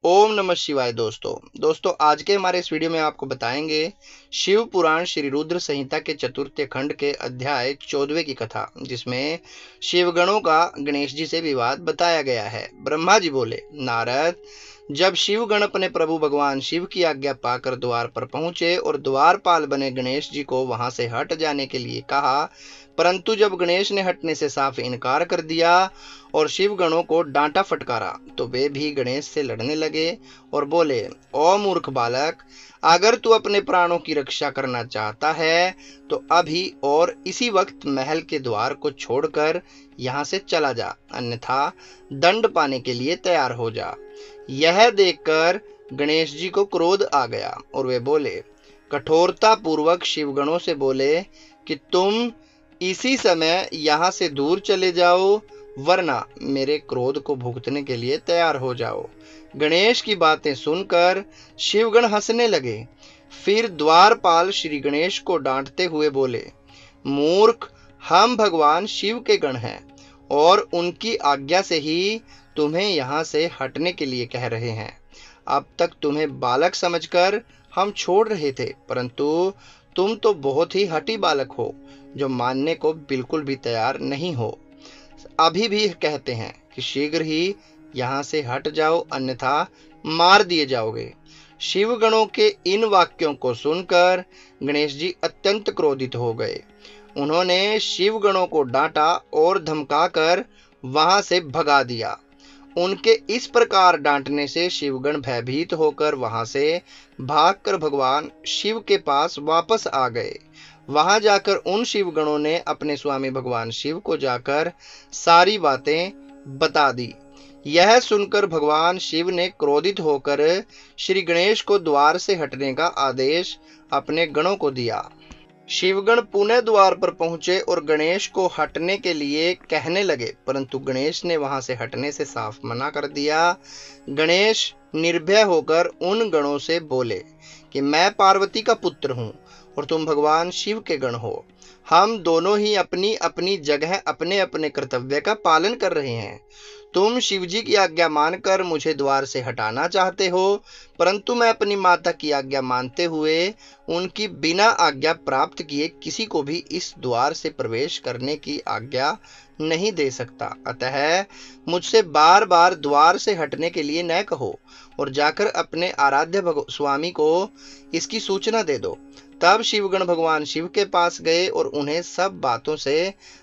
ओम नमः शिवाय। दोस्तों आज के हमारे इस वीडियो में आपको बताएंगे शिव पुराण श्री रुद्र संहिता के चतुर्थ खंड के अध्याय 14वें की कथा, जिसमें शिवगणों का गणेश जी से विवाद बताया गया है। ब्रह्मा जी बोले, नारद, जब शिवगण अपने प्रभु भगवान शिव की आज्ञा पाकर द्वार पर पहुंचे और द्वारपाल बने गणेश जी को वहां से हट जाने के लिए कहा, परंतु जब गणेश ने हटने से साफ इनकार कर दिया और शिवगणों को डांटा फटकारा, तो वे भी गणेश से लड़ने लगे और बोले, ओ मूर्ख बालक, अगर तू अपने प्राणों की रक्षा करना चाहता है तो अभी और इसी वक्त महल के द्वार को छोड़कर यहाँ से चला जा, अन्यथा दंड पाने के लिए तैयार हो जा। यह देखकर गणेश जी को क्रोध आ गया और वे बोले, कठोरता पूर्वक शिवगणों से बोले कि तुम इसी समय यहाँ से दूर चले जाओ, वरना मेरे क्रोध को भुगतने के लिए तैयार हो जाओ। गणेश की बातें सुनकर शिवगण हंसने लगे। फिर द्वारपाल श्री गणेश को डांटते हुए बोले, मूर्ख, हम भगवान शिव के गण हैं और उनकी आज्ञा से ही तुम्हें यहाँ से हटने के लिए कह रहे हैं। अब तक तुम्हें बालक समझकर हम छोड़ रहे थे, परंतु तुम तो बहुत ही हठी बालक हो, जो मानने को बिल्कुल भी तैयार नहीं हो। अभी भी कहते हैं कि शीघ्र ही यहाँ से हट जाओ, अन्यथा मार दिए जाओगे। शिवगणों के इन वाक्यों को सुनकर गणेश जी अत्यंत क्रोधित हो गए। उन्होंने शिवगणों को डांटा और धमकाकर वहां से भगा दिया। उनके इस प्रकार डांटने से शिवगण भयभीत होकर वहां से भागकर भगवान शिव के पास वापस आ गए। वहां जाकर उन शिवगणों ने अपने स्वामी भगवान शिव को जाकर सारी बातें बता दी। यह सुनकर भगवान शिव ने क्रोधित होकर श्री गणेश को द्वार से हटने का आदेश अपने गणों को दिया। शिवगण पुनः द्वार पर पहुंचे और गणेश को हटने के लिए कहने लगे, परंतु गणेश ने वहां से हटने से साफ मना कर दिया। गणेश निर्भय होकर उन गणों से बोले कि मैं पार्वती का पुत्र हूं और तुम भगवान शिव के गण हो। हम दोनों ही अपनी अपनी जगह अपने अपने कर्तव्य का पालन कर रहे हैं। तुम शिव जी की आज्ञा मानकर मुझे द्वार से हटाना चाहते हो, परंतु मैं अपनी माता की आज्ञा मानते हुए उनकी बिना आज्ञा प्राप्त किए किसी को भी इस द्वार से प्रवेश करने की आज्ञा नहीं दे सकता। अतः मुझसे बार बार द्वार से हटने के लिए न कहो और जाकर अपने आराध्य स्वामी को इसकी सूचना दे दो। तब शिवगण भगवान शिव के पास गए और उन्हें सब बातों से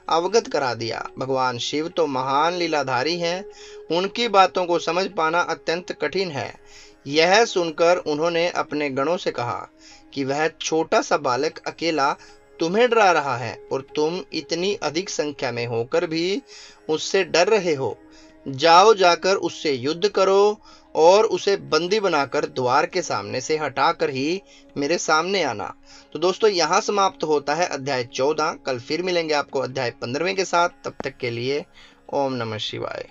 अवगत करा दिया। भगवान शिव तो महान लीलाधारी हैं, उनकी बातों को समझ पाना अत्यंत कठिन है। यह सुनकर उन्होंने अपने गणों से कहा कि वह छोटा सा बालक अकेला तुम्हें डरा रहा है और तुम इतनी अधिक संख्या में होकर भी उससे डर रहे हो। जाओ, जाकर उससे युद्ध करो और उसे बंदी बनाकर द्वार के सामने से हटाकर ही मेरे सामने आना। तो दोस्तों, यहाँ समाप्त होता है अध्याय 14। कल फिर मिलेंगे आपको अध्याय 15वें के साथ। तब तक के लिए ओम नमः शिवाय।